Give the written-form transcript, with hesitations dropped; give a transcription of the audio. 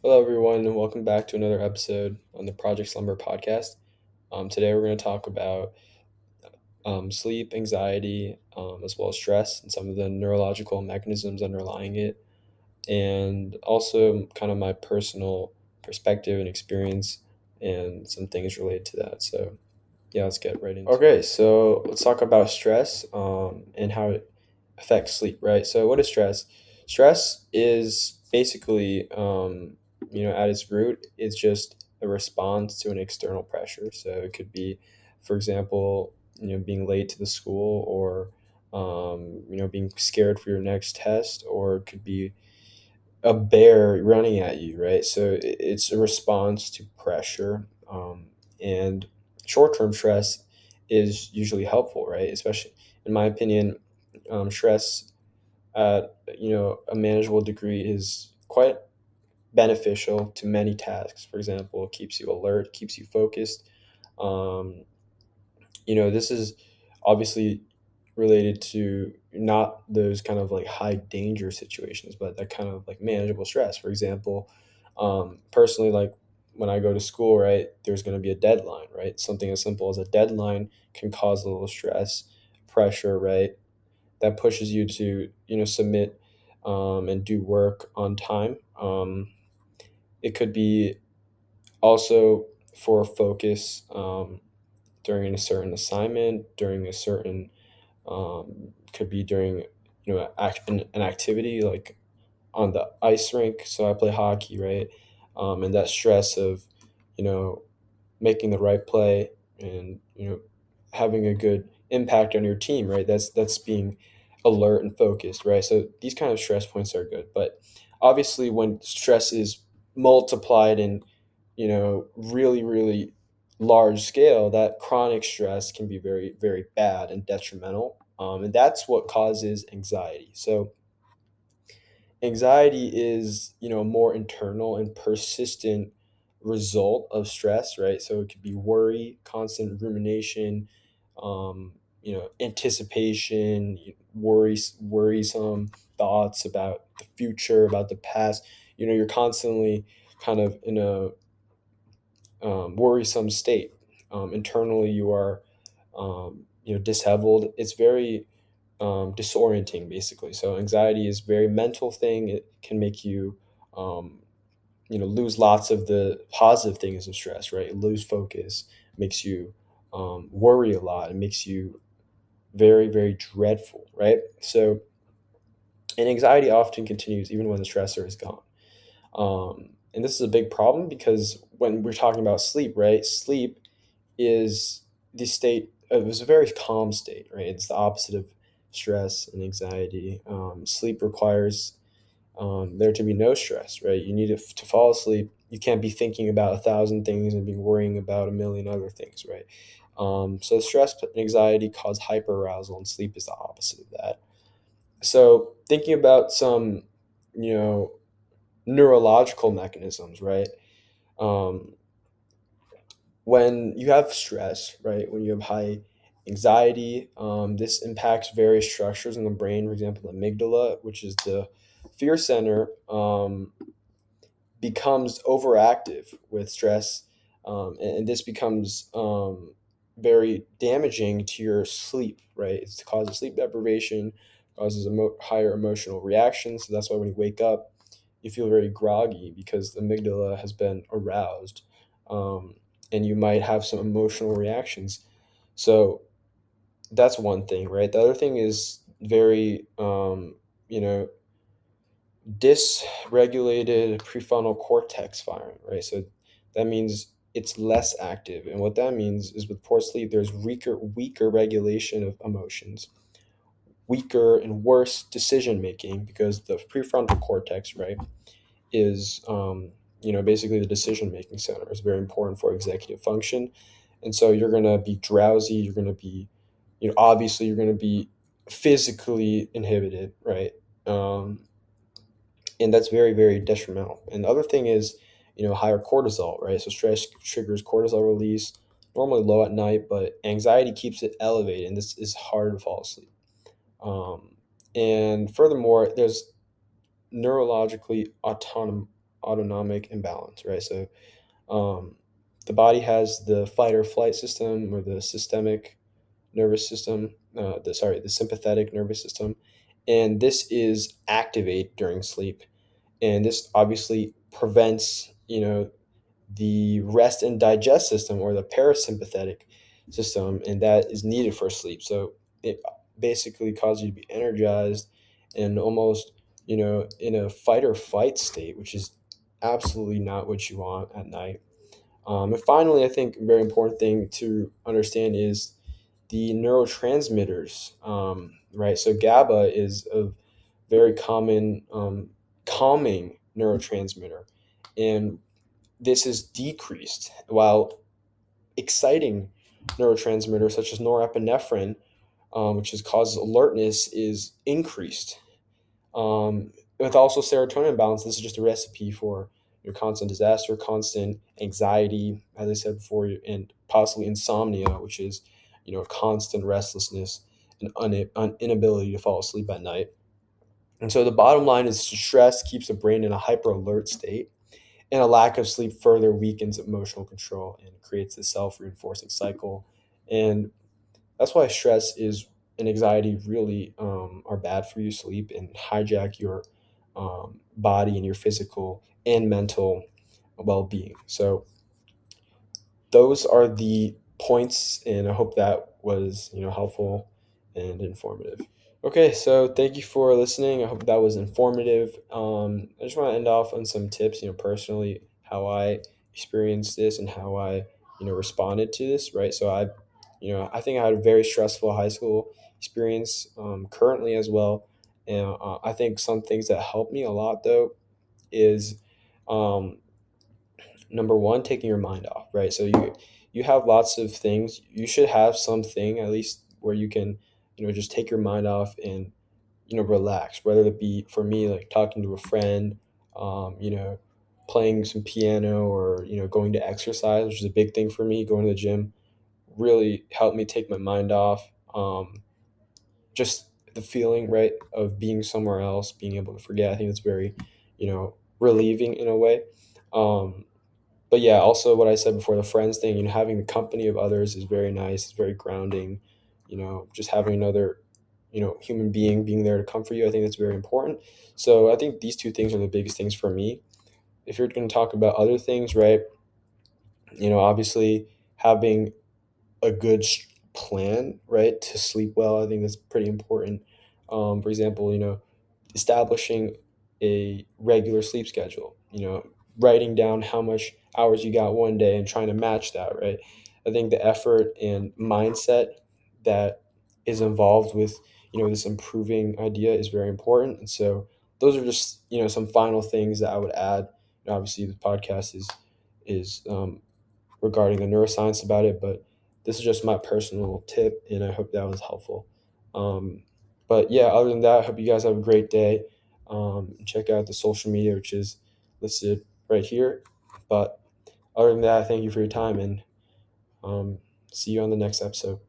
Hello, everyone, and welcome back to another episode on the Project Slumber podcast. Today, we're going to talk about sleep, anxiety, as well as stress, and some of the neurological mechanisms underlying it, and also kind of my personal perspective and experience, and some things related to that. So, yeah, let's get right into it. Okay, so let's talk about stress and how it affects sleep, right? So, what is stress? Stress is basically, at its root, it's just a response to an external pressure. So, it could be, for example, being late to the school, or being scared for your next test, or it could be a bear running at you, right? So, it's a response to pressure, and short-term stress is usually helpful, right? Especially, in my opinion, stress at a manageable degree is quite beneficial to many tasks. For example, it keeps you alert, keeps you focused. Um, this is obviously related to not those kind of like high danger situations, but that kind of like manageable stress. For example, personally, like when I go to school, right, there's going to be a deadline, right? Something as simple as a deadline can cause a little stress, pressure, right? That pushes you to submit and do work on time. It could be also for focus during a certain assignment, during a certain could be during an activity like on the ice rink. So I play hockey, right? And that stress of you know making the right play, and having a good impact on your team, right? That's being alert and focused, right? So these kind of stress points are good, but obviously when stress is multiplied in really large scale, that chronic stress can be very very bad and detrimental, and that's what causes anxiety. So anxiety is a more internal and persistent result of stress, right? So it could be worry, constant rumination, anticipation, worrisome thoughts about the future, about the past. You're constantly kind of in a worrisome state. Internally, you are disheveled. It's very disorienting, basically. So anxiety is a very mental thing. It can make you um, lose lots of the positive things of stress, right? Lose focus, makes you worry a lot. It makes you very very dreadful, right? So, and anxiety often continues even when the stressor is gone. And this is a big problem because when we're talking about sleep, right? Sleep is the state of, it's a very calm state, right? It's the opposite of stress and anxiety. Sleep requires there to be no stress, right? You need to fall asleep. You can't be thinking about a thousand things and be worrying about a million other things, right? So stress and anxiety cause hyperarousal, and sleep is the opposite of that. So thinking about some, you know, neurological mechanisms, right? Um, when you have stress, right, when you have high anxiety, this impacts various structures in the brain. For example, the amygdala, which is the fear center, becomes overactive with stress, and this becomes very damaging to your sleep, right? It causes sleep deprivation, causes higher emotional reactions. So that's why when you wake up, you feel very groggy because the amygdala has been aroused, um, and you might have some emotional reactions. So that's one thing, right? The other thing is very, you know, dysregulated prefrontal cortex firing, right? So that means it's less active. And what that means is with poor sleep, there's weaker regulation of emotions, weaker and worse decision making, because the prefrontal cortex, right, is basically the decision making center. Is very important for executive function. And so you're going to be drowsy, you're going to be obviously you're going to be physically inhibited, right? um, and that's very very detrimental. And the other thing is higher cortisol, right? So stress triggers cortisol release, normally low at night, but anxiety keeps it elevated, and this is hard to fall asleep. um, and furthermore, there's neurologically autonomic imbalance, right? So um, the body has the fight or flight system or the systemic nervous system, the sympathetic nervous system, and this is activate during sleep, and this obviously prevents the rest and digest system or the parasympathetic system, and that is needed for sleep. So it basically causes you to be energized and almost in a fight or flight state, which is absolutely not what you want at night. And finally, I think a very important thing to understand is the neurotransmitters, right? So GABA is a very common calming neurotransmitter, and this is decreased while exciting neurotransmitters such as norepinephrine, which causes alertness, is increased. With also serotonin balance, this is just a recipe for your constant disaster, constant anxiety, as I said before, and possibly insomnia, which is constant restlessness and inability to fall asleep at night. And so the bottom line is stress keeps the brain in a hyper alert state, and a lack of sleep further weakens emotional control and creates a self reinforcing cycle. And that's why stress is and anxiety really are bad for you sleep and hijack your body and your physical and mental well-being. So those are the points, and I hope that was helpful and informative. Okay, so thank you for listening. I hope that was informative. I just want to end off on some tips, personally, how I experienced this and how I, responded to this, right? So I think I had a very stressful high school experience currently as well. And I think some things that helped me a lot, though, is um, number one, taking your mind off, right? So you have lots of things. You should have something at least where you can, just take your mind off and relax, whether it be for me like talking to a friend, playing some piano, or going to exercise, which is a big thing for me. Going to the gym really helped me take my mind off. Just the feeling, right, of being somewhere else, being able to forget, I think it's very relieving in a way. um, but yeah, also what I said before, the friends thing, having the company of others is very nice. It's very grounding. Just having another, human being there to comfort you. I think that's very important. So I think these two things are the biggest things for me. If you're going to talk about other things, right, obviously having a good plan, right, to sleep well. I think that's pretty important. For example, establishing a regular sleep schedule, writing down how much hours you got one day and trying to match that, right? I think the effort and mindset that is involved with, this improving idea is very important. And so those are just, some final things that I would add. Obviously, the podcast is regarding the neuroscience about it, but this is just my personal tip, and I hope that was helpful. Um, but yeah, other than that, I hope you guys have a great day. Check out the social media, which is listed right here. But other than that, thank you for your time, and see you on the next episode.